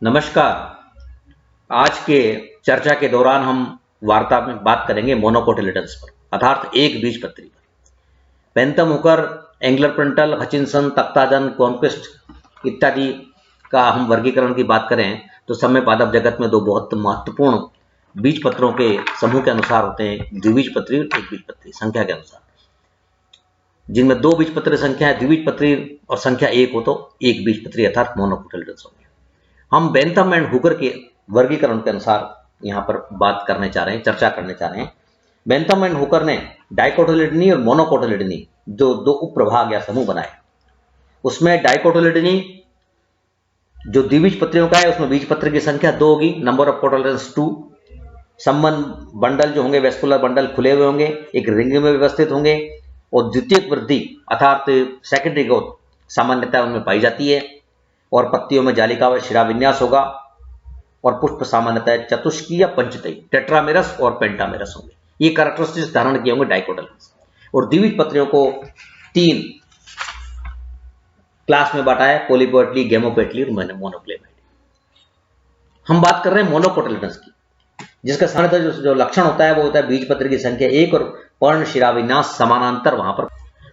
नमस्कार। आज के चर्चा के दौरान हम वार्ता में बात करेंगे मोनोकोटिलेडन्स पर, अर्थात एक बीजपत्री पर। Bentham Hooker, Engler Prantl, Hutchinson, Takhtajan, Cronquist इत्यादि का हम वर्गीकरण की बात करें तो समय पादप जगत में दो बहुत महत्वपूर्ण बीजपत्रों के समूह के अनुसार होते हैं, द्विबीजपत्री और एक बीजपत्री संख्या के अनुसार। जिनमें दो बीजपत्री संख्या है द्विबीजपत्री और संख्या एक हो तो एक बीजपत्री अर्थात मोनोकोटिलेडन्स हो गया। हम बेंथम एंड हुकर के वर्गीकरण के अनुसार यहां पर बात करने चाह रहे हैं, चर्चा करने चाह रहे हैं। बेंथम एंड हुकर ने डाइकोटिलिडनी और मोनोकोटिलिडनी जो दो उपप्रभाग या समूह बनाए। उसमें डाइकोटिलिडनी जो द्विबीजपत्रियों का है उसमें बीजपत्र की संख्या 2 होगी, नंबर ऑफ कोटिलेडन्स 2। संबंध बंडल जो होंगे, वेस्कुलर बंडल खुले हुए होंगे, एक रिंग में व्यवस्थित होंगे और द्वितीयक वृद्धि अर्थात सेकेंडरी ग्रोथ सामान्यतः उनमें पाई जाती है। और पत्तियों में जालिका व शिराविन्यास होगा और पुष्प सामान्यतः चतुष्की या पंचतई, टेट्रामेरस और पेंटामेरस होंगे। ये कैरेक्टरिस्टिक्स धारण किए होंगे डाइकोटिलेडन्स। और द्विबीजपत्रियों को 3 क्लास में बांटा है, पॉलीपेटली, गेमोपेटली और मोनोक्लेमाइड। हम बात कर रहे हैं मोनोकोटिलेडन्स की, जिसका सामान्यतः जो लक्षण होता है वो होता है बीजपत्र की संख्या 1 और पर्ण शिराविन्यास समानांतर वहां पर।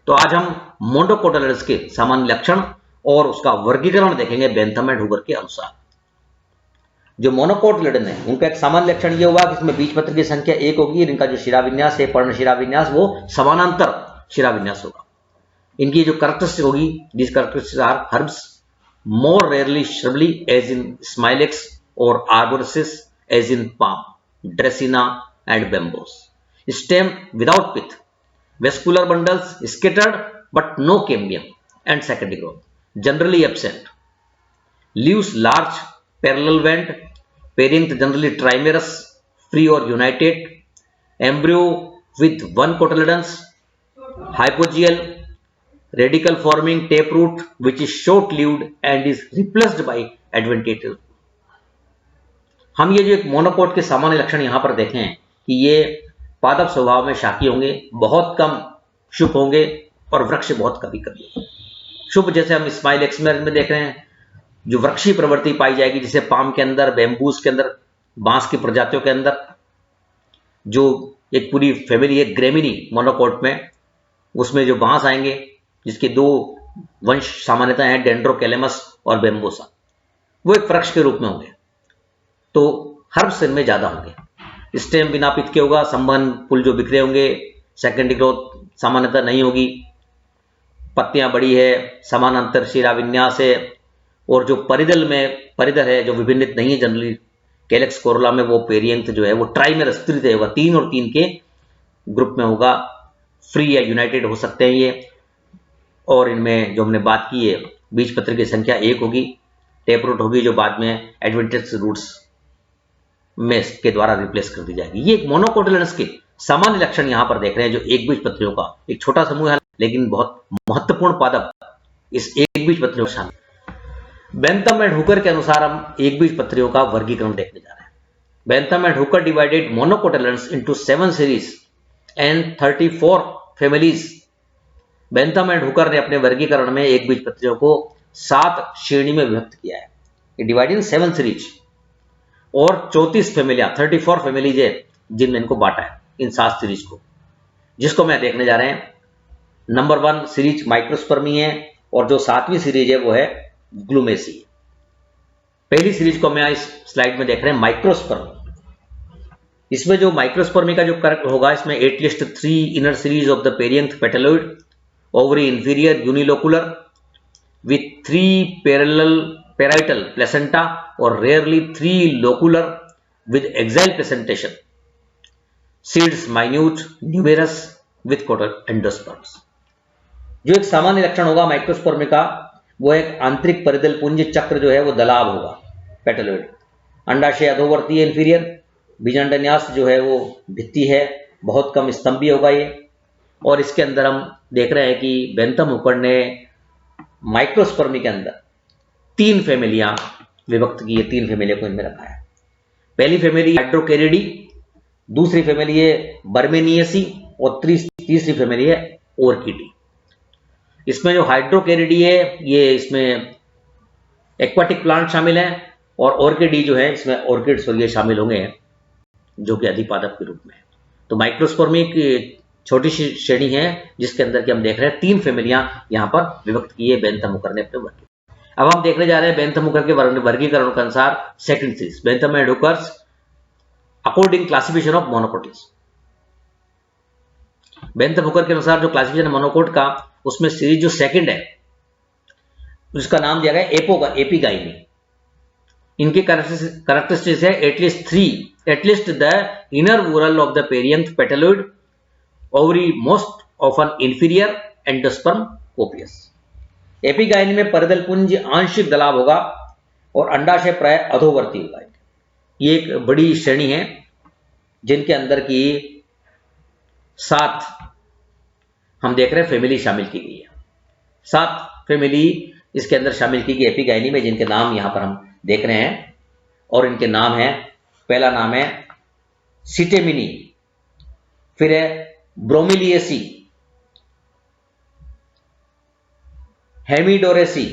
तो आज हम मोनोकोटिलेडन्स के सामान्य लक्षण और उसका वर्गीकरण देखेंगे बेंथम एंड हुकर के अनुसार। जो मोनोकोटिलिडन है उनका एक सामान्य लक्षण यह हुआ कि इसमें बीजपत्र की संख्या 1 होगी और इनका जो शिराविन्यास है, पर्ण शिराविन्यास, वो समानांतर शिराविन्यास होगा। इनकी जो कैरेक्टरिस्टिक होगी, these characteristics are herbs, more rarely shrubby as in Smilax और arborescent as in palm, Dracaena and bamboos. Stem without pith, vascular bundles scattered but no cambium and secondary growth, generally absent. Leaves large, parallel vent, perianth generally trimerous, free or united. Embryo with one cotyledons, hypogeal, radical forming taproot which is short-lived and is replaced by adventitive. हम ये जो एक monocot के सामान्य लक्षण यहां पर देखें कि ये पादप स्वभाव में शाकी होंगे, बहुत कम शुभ होंगे और वृक्ष बहुत कभी कभी होंगे। शुभ जैसे हम स्माइल एक्समेर में देख रहे हैं, जो वृक्षी प्रवृत्ति पाई जाएगी, जैसे पाम के अंदर, बैम्बूस के अंदर, बांस की प्रजातियों के अंदर, जो एक पूरी फैमिली है ग्रेमिनी मोनोकोट में, उसमें जो बांस आएंगे जिसके 2 वंश सामान्यतः हैं, डेंड्रोकैलेमस और बैम्बोसा, वो एक वृक्ष के रूप में होंगे। तो हर्ब्स इनमें ज्यादा होंगे। स्टेम बिना पिथ के होगा, संबंध पुल जो बिखरे होंगे, सेकेंडरी ग्रोथ सामान्यतः नहीं होगी, पत्तियां बड़ी है, समानांतर शिराविन्यास है और जो परिधर है जो विभिन्नित नहीं है जनरली कैलेक्स कोरोला में, वो पेरियंथ जो है वो ट्राइमेरस तृतीय होगा, 3 और 3 के ग्रुप में होगा। फ्री या यूनाइटेड हो सकते हैं ये। और इनमें जो हमने बात की है बीजपत्र की संख्या 1 होगी, टेपरूट होगी जो बाद में एडवेंटिव रूट्स में के द्वारा रिप्लेस कर दी जाएगी। ये एक मोनोकोटिलेडन्स के सामान्य लक्षण यहां पर देख रहे हैं, जो एक बीजपत्रियों का एक छोटा समूह है लेकिन बहुत महत्वपूर्ण पादप इस एक बीजपत्रियों में शामिल। बेंथम एंड हुकर के अनुसार हम एक बीजपत्रियों का वर्गीकरण देखने जा रहे हैं। Bentham and Hooker divided monocotyledons into 7 series and 34 families. Bentham and Hooker ने अपने वर्गीकरण में एक बीजपत्रियों को 7 श्रेणी में विभक्त किया है, डिवाइड इन 7 सीरीज, और 34 फैमिलियां, 34 फैमिलीज है जिनमें इनको बांटा है इन 7 सीरीज को, जिसको मैं देखने जा रहे हैं। नंबर 1 सीरीज माइक्रोस्पर्मी है और जो 7वीं सीरीज है वो है ग्लूमेसी। पहली सीरीज को मैं इस स्लाइड में देख रहे हैं, माइक्रोस्पर्मी। इसमें जो माइक्रोस्पर्मी का जो करेक्ट होगा, इसमें at least 3 inner series of the perianth petaloid, ovary inferior unilocular with 3 parietal placenta और rarely 3 locular with axile presentation, seeds minute numerous with endosperms. जो एक सामान्य लक्षण होगा माइक्रोस्पर्मी का, वो एक आंतरिक परिधल पुंज चक्र जो है वो दलाव होगा, पेटलोइड। अंडाशय अधोवर्ती है इंफीरियर, बीजांडन्यास जो है वो भित्ति है, बहुत कम स्तंभी होगा ये। और इसके अंदर हम देख रहे हैं कि बेंथम हुकर ने माइक्रोस्पर्मी के अंदर 3 फैमिलियां विभक्त की है, 3 फैमिलियों को इनमें रखा है। पहली फैमिली हाइड्रोकेरिडी, दूसरी फैमिली है बर्मेनियसी और तीसरी फैमिली है ओर्किडी। इसमें जो हाइड्रोकेरिडी है, ये इसमें एक्वाटिक प्लांट शामिल हैं और ऑर्किडी जो है, इसमें ऑर्किड्स और ये शामिल होंगे जो कि अधिपादप के रूप में है। तो माइक्रोस्पोर्म एक छोटी सी श्रेणी है जिसके अंदर की हम देख रहे हैं 3 फैमिलियां यहां पर विभक्त की है बेंथम हुकर ने अपने वर्ग। अब हम देखने जा रहे हैं बेंथम हुकर के वर्गीकरण के अनुसार second series Bentham and Hooker's according classification of monocots. Bentham Hooker के अनुसार जो क्लासिफिकेशन मोनोकोट का, उसमें सीरीज जो सेकंड है उसका नाम दिया गया एपिगाइनी। इनके कैरेक्टरिस्टिक्स है at least the inner wall of the perianth petaloid, ovary most often inferior, endosperm copious. Epigynae में परिदल पुंज आंशिक दलाव होगा और अंडाशय प्राय अधोवर्ती होगा। ये एक बड़ी श्रेणी है जिनके अंदर की 7 हम देख रहे हैं फैमिली शामिल की गई है। 7 फैमिली इसके अंदर शामिल की गई एपिगाइनी में, जिनके नाम यहां पर हम देख रहे हैं। और इनके नाम है, पहला नाम है सिटेमिनी, फिर है ब्रोमिलिएसी, हेमिडोरेसी,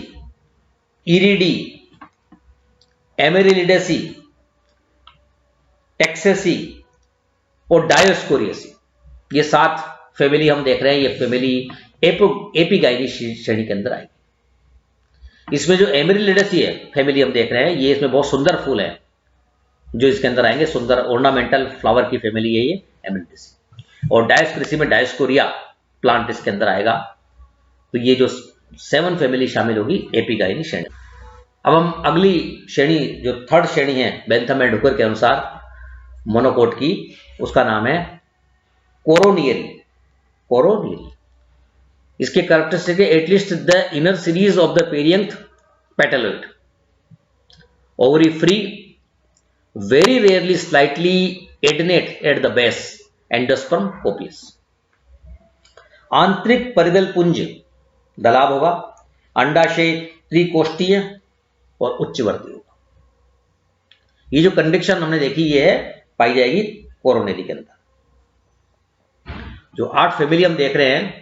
इरिडी, एमेरिलिडेसी, टेक्सेसी और डायोस्कोरियसी। ये 7 फैमिली हम देख रहे हैं। ये फैमिली एपिगाइनी श्रेणी के अंदर आएगी। इसमें जो एमेरिलिडेसी है फैमिली हम देख रहे हैं, ये इसमें बहुत सुंदर फूल है जो इसके अंदर आएंगे, सुंदर ऑर्नामेंटल फ्लावर की फैमिली है ये एमेरिलिडेसी। और डायोस्कोरियसी में डायोस्कोरिया प्लांट इसके अंदर आएगा। तो ये जो 7 फैमिली शामिल होगी एपिगाइनी श्रेणी। अब हम अगली श्रेणी जो थर्ड श्रेणी है बेंथम एंड हुकर के अनुसार मोनोकोट की, उसका नाम है कोरोनियरी। इसके कैरेक्टरिस्टिक है at least the inner series of the perianth petaloid, ovary free, very rarely slightly adnate at the base, endosperm copious. आंतरिक परिदल पुंज दलाव होगा, अंडाशय त्रिकोष्ठीय और उच्चवर्ती होगा। ये जो कंडीशन हमने देखी ये है पाई जाएगी कोरोनेरी के अंदर। जो 8 फैमिली हम देख रहे हैं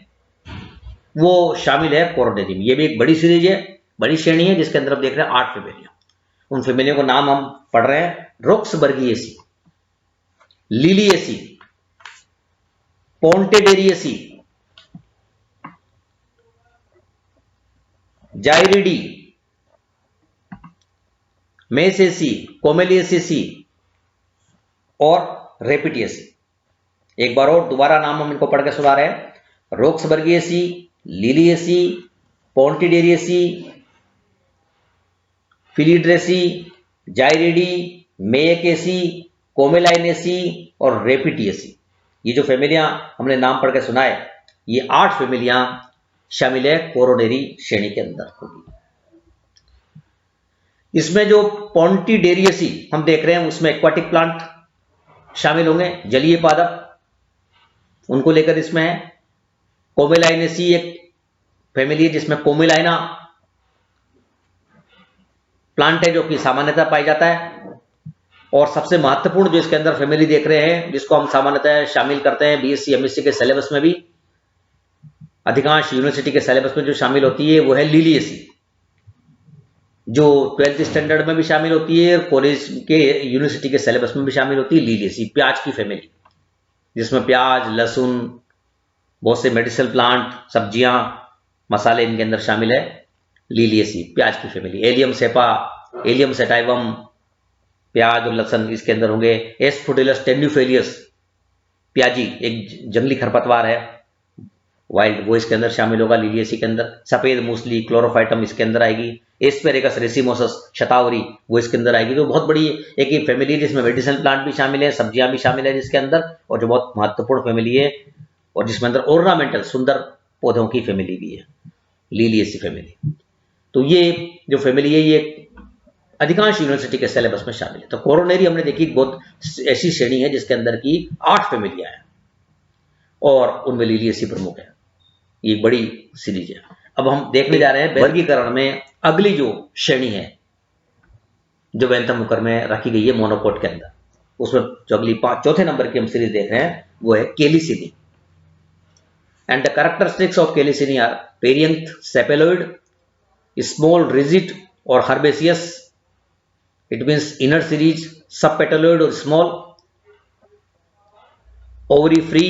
वो शामिल है कोरोनेरी में। ये भी एक बड़ी सीरीज है, बड़ी श्रेणी है जिसके अंदर हम देख रहे हैं 8 फैमिलियां। उन फैमिलियों को नाम हम पढ़ रहे हैं, रोक्सबर्गिएसी, लिलिएसी, पोंटेडेरिएसी, जायरिडी, मेसेसी, कोमेलिएसी और रेपिटिएसी। एक बार और दोबारा नाम हम इनको पढ़ के सुना रहे हैं, रोक्सबर्गिएसी, लिलिएसी, पोंटिडेरिएसी, फिलिड्रेसी, जायरिडी, मेयकेसी, कोमेलाइनेसी और रेपिटिएसी। ये जो फैमिलियां हमने नाम पढ़ के सुनाए, ये 8 फैमिलियां शामिल है कोरोनेरी श्रेणी के अंदर होगी। इसमें जो पोंटिडेरिएसी हम देख रहे हैं उसमें एक्वाटिक प्लांट शामिल होंगे, जलीय पादप उनको लेकर इसमें है। कोमेलाइनेसी एक फैमिली है जिसमें कोमेलाइना प्लांट है जो कि सामान्यतः पाई जाता है। और सबसे महत्वपूर्ण जो इसके अंदर फैमिली देख रहे हैं जिसको हम सामान्यतः शामिल करते हैं बीएससी एमएससी के सिलेबस में भी, अधिकांश यूनिवर्सिटी के सिलेबस में जो शामिल होती है वो है लिलिएसी, जो 12th स्टैंडर्ड में भी शामिल होती है और कॉलेज के यूनिवर्सिटी के सिलेबस में भी शामिल होती है। लिलिएसी प्याज की फैमिली, जिसमें प्याज, लहसुन, बहुत से मेडिसिनल प्लांट, सब्जियां, मसाले इनके अंदर शामिल है। लिलिएसी प्याज की family. Allium cepa, Allium sativum, प्याज और लहसुन इसके अंदर होंगे। एस्फोडिलस टेन्यूफेलियस प्याजी एक जंगली खरपतवार है वाइल्ड, वो इसके अंदर शामिल होगा लिलिएसी के अंदर। सफेद मूसली, क्लोरोफाइटम इसके अंदर आएगी। एस्पेरेगस रेसिमोसस शतावरी वो इसके अंदर आएगी। तो बहुत बड़ी एक फैमिली है जिसमें मेडिसिनल प्लांट भी शामिल है, सब्जियां भी शामिल है जिसके अंदर, और जो बहुत महत्वपूर्ण फैमिली है और जिसमें अंदर ऑर्नामेंटल सुंदर पौधों की फैमिली भी है, लिलिएसी फैमिली। तो ये जो फैमिली है ये अधिकांश यूनिवर्सिटी के सिलेबस में शामिल है। तो कोरोनेरी हमने देखी बहुत ऐसी श्रेणी है जिसके अंदर की 8 फैमिलियां हैं और उनमें लिलिएसी प्रमुख है। ये बड़ी सीरीज है। अब हम देखने जा रहे हैं वर्गीकरण में अगली जो श्रेणी है जो बेंथम हुकर में रखी गई है मोनोकोट के अंदर, उसमें जो अगली 4थे नंबर की हम सीरीज देख रहे हैं वो है Calycinae. And the characteristics of Calycinae are perianth sepaloid, small rigid और herbaceous, It means inner series, subpetaloid or small, ovary free,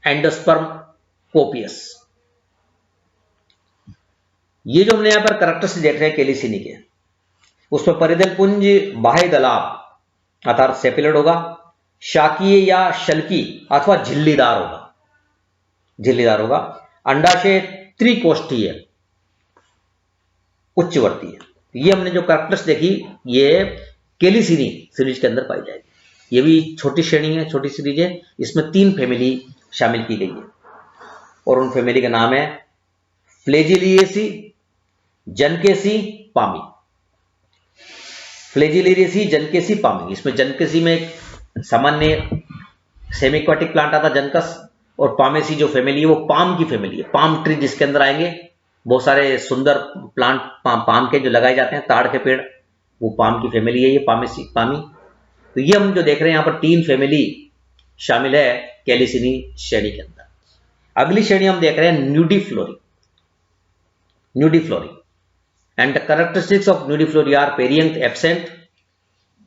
endosperm copious. ये जो हमने यहां पर कैरेक्टर्स देख रहे हैं कैलिसिनी के, उसमें परिधल पुंज बाह्य दलाप अर्थात सेपिलड होगा, शाकीय या शल्की अथवा झिल्लीदार होगा, अंडाशय त्रिकोष्ठीय उच्चवर्तीय। ये हमने जो कैरेक्टर्स देखी ये कैलिसिनी सीरीज के अंदर पाई जाएगी। ये भी छोटी श्रेणी है, छोटी सीरीज है, इसमें 3 फैमिली शामिल की गई है और उन फैमिली का नाम है फ्लैजिलिएसी, जनकेसी, पामी। फ्लैजिलिएसी, जनकेसी, पामी। इसमें जनकेसी में एक सामान्य सेमी एक्वाटिक प्लांट आता जनकस, और पामेसी जो फैमिली है वो पाम की फैमिली है, पाम ट्री जिसके अंदर आएंगे बहुत सारे सुंदर प्लांट पाम के जो लगाए जाते हैं, ताड़ के पेड़, वो पाम की फैमिली है ये पामेसी, पामी। तो ये हम जो देख रहे हैं यहाँ पर 3 फैमिली शामिल है कैलिसिनी श्रेणी के अंदर। अगली श्रेणी हम देख रहे हैं Nudiflorae. And the characteristics of Nudiflorae are perianth absent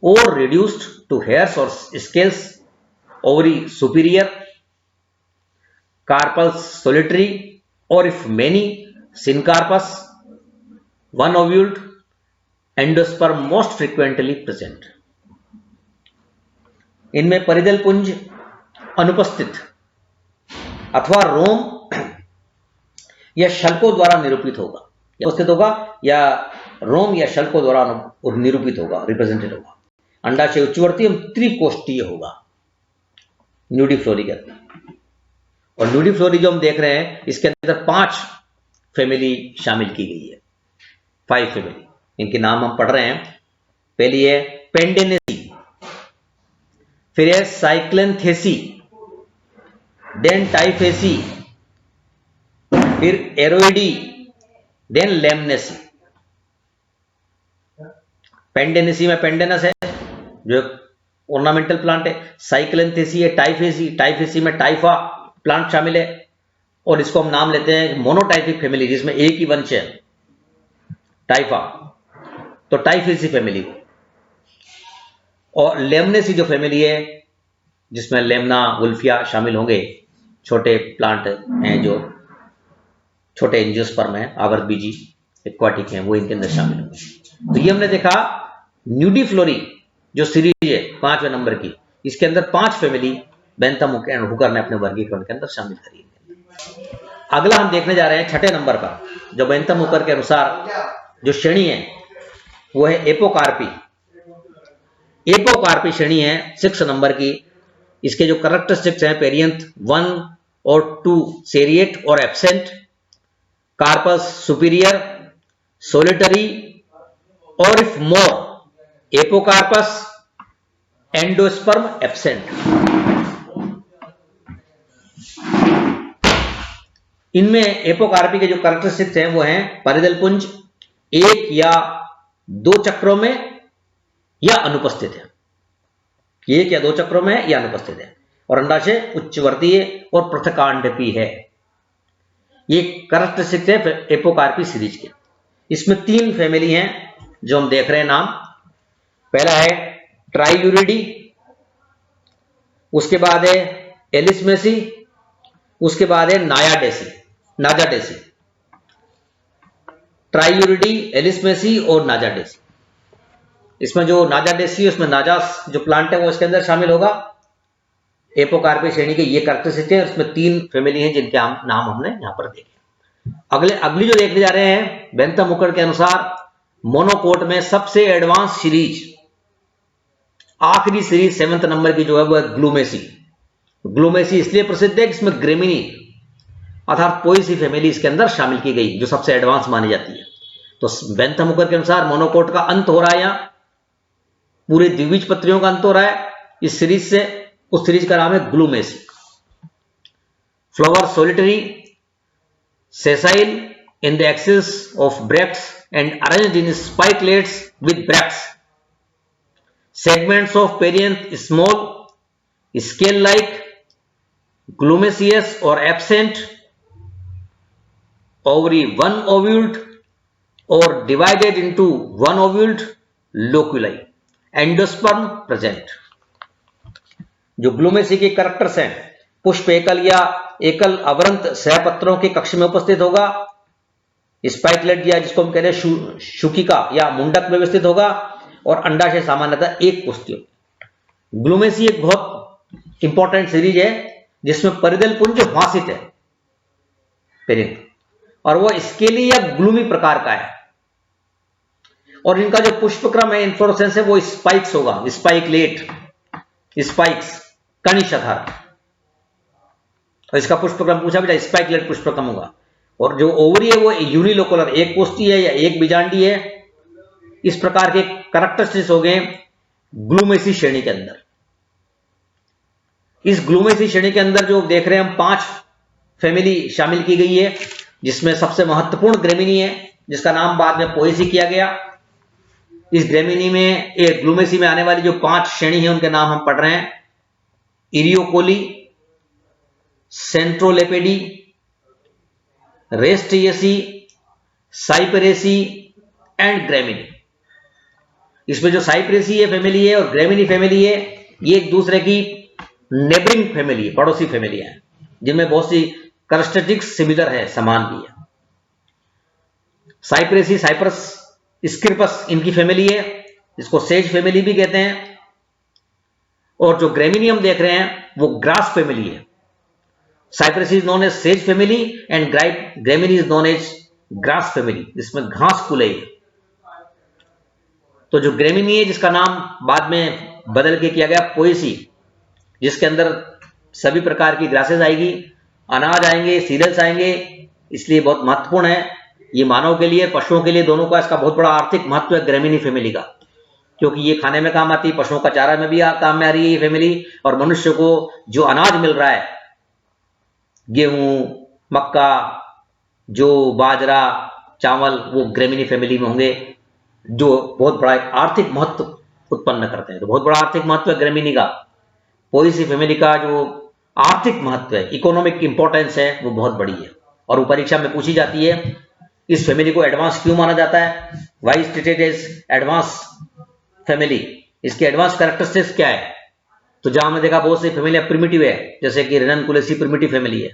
और रिड्यूस्ड टू हेयर्स और scales, ovary superior, carpels solitary, और if many syncarpus, one ovuled, endosperm most frequently present. इनमें परिधल पुंज अनुपस्थित अथवा रोम या शल्कों द्वारा निरूपित होगा, उपस्थित होगा या रोम या शल्कों द्वारा निरूपित होगा, रिप्रेजेंटेड होगा। अंडाशय उच्चवर्तीय त्रिकोष्ठीय होगा न्यूडीफ्लोरी के अंदर। और न्यूडीफ्लोरी जो हम देख रहे हैं इसके अंदर 5 फैमिली शामिल की गई है, 5 फैमिली। इनके नाम हम पढ़ रहे हैं। पहली है पेंडेनेसी, फिर है साइक्लेंथेसी, देन टाइफेसी, फिर एरोइडी, देन लेमनेसी। पेंडेनेसी में पेंडेनस है जो ऑर्नामेंटल प्लांट है, साइक्लेंथेसी है, टाइफेसी में टाइफा प्लांट शामिल है, और इसको हम नाम लेते हैं मोनोटाइपिक फैमिली जिसमें एक ही वंश है टाइफा, तो टाइफेसी फैमिली। और लेमनेसी जो फैमिली है जिसमें लेमना, वुल्फिया शामिल होंगे, छोटे प्लांट हैं जो छोटे एंजियोस्पर्म हैं, आवर्तबीजी एक्वाटिक हैं, वो इनके अंदर शामिल होंगे। तो ये हमने देखा न्यूडीफ्लोरी जो सीरीज है 5वें नंबर की, इसके अंदर 5 फैमिली बेंथम हुकर ने अपने वर्गीकरण के अंदर शामिल करी है। अगला हम देखने जा रहे हैं 6ठे नंबर पर, जो बेंथम हुकर के अनुसार जो श्रेणी है वो है एपोकार्पी। एपोकार्पी श्रेणी है 6 नंबर की। इसके जो कैरेक्टरिस्टिक्स हैं पेरियंथ 1 और 2 सेरिएट और एब्सेंट, कार्पस सुपीरियर, सोलिटरी, और if more apocarpous, endosperm absent. इनमें एपोकार्पी के जो कैरेक्टरिस्टिक्स हैं वो हैं परिधल पुंज 1 या 2 चक्रों में या अनुपस्थित है, 1 या 2 चक्रों में या अनुपस्थित है, और अंडाशय उच्चवर्तीय और पृथकांडपी है। ये कैरेक्टरिस्टिक्स है एपोकार्पी सीरीज के। इसमें 3 फैमिली हैं जो हम देख रहे हैं नाम। पहला है ट्राइयूरिडी, उसके बाद है एलिसमेसी, उसके बाद है नाजाडेसी। ट्राइयूरिडी, एलिसमेसी और नाजाडेसी। इसमें जो नाजाडेसी, उसमें नाजास जो प्लांट है वो इसके अंदर शामिल होगा। एपोकार्पी श्रेणी के ये कैरेक्टरिस्टिक है। उसमें 3 फैमिली हैं जिनके नाम हमने यहां पर देखे। अगली जो देखने जा रहे हैं बेंथम हुकर के अनुसार मोनोकोट में सबसे एडवांस सीरीज, आखिरी सीरीज 7वें नंबर की जो है वो है ग्लूमेसी। इसलिए प्रसिद्ध है कि इसमें ग्रेमिनी अर्थात पोएसी फैमिली इसके अंदर शामिल की गई जो सबसे एडवांस मानी जाती है। तो बेंथम हुकर के अनुसार मोनोकोट का अंत हो रहा है, यहां पूरे द्विबीज पत्रियों का अंत हो रहा है इस सीरीज से। उस सीरीज का नाम है Glumaceae. Flower solitary, sessile in the axis of bracts and arranged in spikelets with bracts. Segments of perianth small, scale like, glumaceous और absent, ovary 1 ovuled or divided into 1 ovuled loculi, endosperm present. जो Glumaceae के characters हैं, पुष्प एकल या एकल अवरंत सहपत्रों के कक्ष में उपस्थित होगा, स्पाइकलेट या जिसको हम कह रहे हैं शुकिका या मुंडक में व्यवस्थित होगा, और अंडाशय सामान्यतः एक पुष्टि होगी। ग्लूमेसी एक बहुत इंपॉर्टेंट सीरीज है जिसमें परिधल पुंज भाषित है पेरिंथ, और वो स्केली या ग्लूमी प्रकार का है, और इनका जो पुष्पक्रम है इन्फ्लोरेसेंस है वो स्पाइक्स होगा, स्पाइकलेट, स्पाइक्स कनिष्ठ आधार, और इसका पुष्पक्रम पूछा बेटा स्पाइकलेट पुष्पक्रम होगा। और जो ओवरी है वो यूनिलोकुलर, एक कोष्ठी है या एक बीजांडी है। इस प्रकार के कैरेक्टरिस्टिक्स हो गए ग्लूमेसी श्रेणी के अंदर। इस ग्लूमेसी श्रेणी के अंदर जो देख रहे हैं हम 5 फैमिली शामिल की गई है, जिसमें सबसे महत्वपूर्ण ग्रेमिनी है जिसका नाम बाद में पोएसी किया गया। इस ग्रेमिनी में ग्लूमेसी में आने वाली जो 5 श्रेणी है उनके नाम हम पढ़ रहे हैं, इरियोकोली, सेंट्रोलेपेडी, रेस्टियसी, साइपरेसी एंड ग्रेमिनी। इसमें जो साइप्रेसी है फैमिली है और ग्रेमिनी फैमिली है, ये एक दूसरे की नेबरिंग फैमिली है, पड़ोसी फैमिली है, जिनमें बहुत सी कैरेक्टरिस्टिक्स सिमिलर है, समान भी है। साइप्रेसी, साइप्रस स्क्रिपस इनकी फैमिली है, इसको सेज फैमिली भी कहते हैं। और जो ग्रेमिनी हम देख रहे हैं वो ग्रास फैमिली है। साइप्रेसी इज नोन एज सेज family and Gramineae is known as grass family, जिसमें घास कुलई है। तो जो ग्रेमिनी है जिसका नाम बाद में बदल के किया गया पोएसी, जिसके अंदर सभी प्रकार की ग्रासेस आएगी, अनाज आएंगे, सीरियल्स आएंगे, इसलिए बहुत महत्वपूर्ण है। ये मानव के लिए, पशुओं के लिए, दोनों का इसका बहुत बड़ा आर्थिक महत्व है ग्रेमिनी फैमिली का, क्योंकि ये खाने में काम आती है, पशुओं का चारा में भी काम में आ रही है ये फैमिली, और मनुष्य को जो अनाज मिल रहा है, गेहूं, मक्का, जो बाजरा, चावल, वो ग्रेमिनी फैमिली में होंगे, जो बहुत बड़ा आर्थिक महत्व उत्पन्न करते हैं। तो बहुत बड़ा आर्थिक महत्व है ग्रेमिनी का। पोएसी फैमिली का जो आर्थिक महत्व है, इकोनॉमिक इंपॉर्टेंस है, वो बहुत बड़ी है, और वो परीक्षा में पूछी जाती है। इस फैमिली को एडवांस क्यों माना जाता है? Why stated as advance family, इसके एडवांस कैरेक्टरिस्टिक्स क्या है? तो जहां हमने देखा बहुत सी फैमिली प्रिमिटिव है, जैसे कि रेनकुलेसी प्रिमिटिव फैमिली है।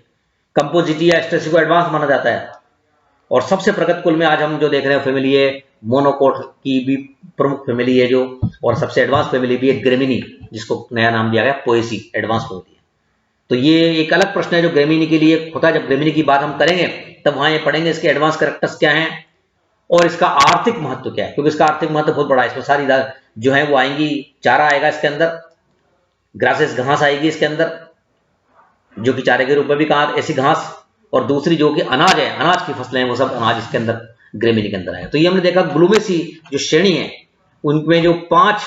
कंपोजिटी या स्ट्रेसी को एडवांस माना जाता है। और सबसे प्रगत कुल में आज हम जो देख रहे हैं फैमिली है मोनोकोट की भी प्रमुख फैमिली है जो, और सबसे एडवांस फैमिली भी है ग्रेमिनी, जिसको नया नाम दिया गया पोएसी, एडवांस फैमिली है। तो ये एक अलग प्रश्न है जो ग्रेमिनी के लिए होता है। जब ग्रेमिनी की बात हम करेंगे तब वहां ये पढ़ेंगे इसके एडवांस कैरेक्टर्स क्या हैं और इसका आर्थिक महत्व क्या है, क्योंकि इसका आर्थिक महत्व बहुत बड़ा है। इसमें सारी जो है वो आएंगी, चारा आएगा इसके अंदर, ग्रासेस घास आएगी इसके अंदर, जो कि चारे के रूप में भी कहा, ऐसी घास, और दूसरी जो कि अनाज है, अनाज की फसलें हैं, वो सब अनाज इसके अंदर ग्रेमिनी के अंदर आएगा। तो ये हमने देखा ग्लूमेसी जो श्रेणी है उनमें जो 5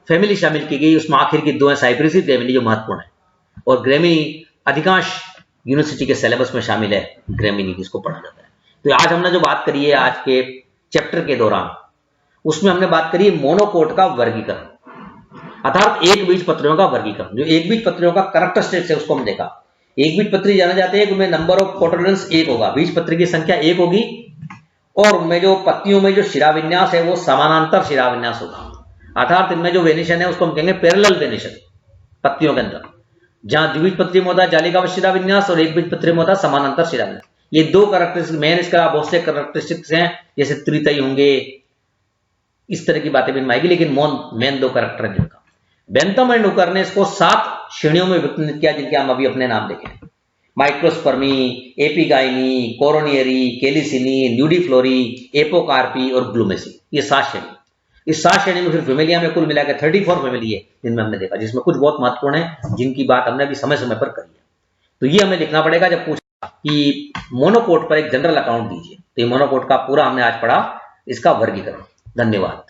फैमिली शामिल की गई, उसमें आखिर की 2 है साइप्रेसी ग्रेमिनी जो महत्वपूर्ण है, और ग्रेमिनी अधिकांश यूनिवर्सिटी के सिलेबस में शामिल है, ग्रेमिनी जिसको पढ़ा जाता है। तो आज हमने जो बात करी है आज के चैप्टर के दौरान, उसमें हमने बात करी है मोनोकोट का वर्गीकरण, अर्थात एक बीज पत्रियों का वर्गीकरण। जो एक बीज पत्रियों का कैरेक्टरिस्टिक्स है उसको हम देखा। एक बीज पत्री जाना जाते हैं उनमें नंबर ऑफ कोटिलेडन्स 1 होगा, बीज पत्री की संख्या 1 होगी, और उनमें जो पत्तियों में जो शिराविन्यास है वो समानांतर शिराविन्यास होगा, अर्थात इनमें जो वेनिशन है उसको हम कहेंगे पैरेलल वेनिशन पत्तियों के अंदर। जहां द्विबीज पत्री में होता है जालिका शिराविन्यास और एक बीज पत्री में होता है समानांतर शिराविन्यास। ये 2 कैरेक्टरिस्टिक्स मेन, इसका बहुत से कैरेक्टरिस्टिक्स हैं, जैसे त्रितई होंगे, इस तरह की बातें भी आएगी, लेकिन मेन 2 कैरेक्टर है जिनका। बेंथम एंड हुकर ने इसको 7 श्रेणियों में विभाजित किया, जिनके हम अभी अपने नाम देखें। माइक्रोस्पर्मी, एपिगाइनी, कोरोनियरी, केलिसिनी, न्यूडीफ्लोरी, एपोकार्पी और ग्लूमेसी, ये 7 श्रेणी। इस 7 श्रेणी में फिर फैमिलिया में कुल मिलाकर 34 फैमिली है जिनमें हमने देखा, जिसमें कुछ बहुत महत्वपूर्ण है जिनकी बात हमने अभी समय समय पर करी है। तो ये हमें लिखना पड़ेगा जब पूछा कि मोनोकोट पर एक जनरल अकाउंट दीजिए। तो ये मोनोकोट का पूरा हमने आज पढ़ा, इसका वर्गीकरण। धन्यवाद।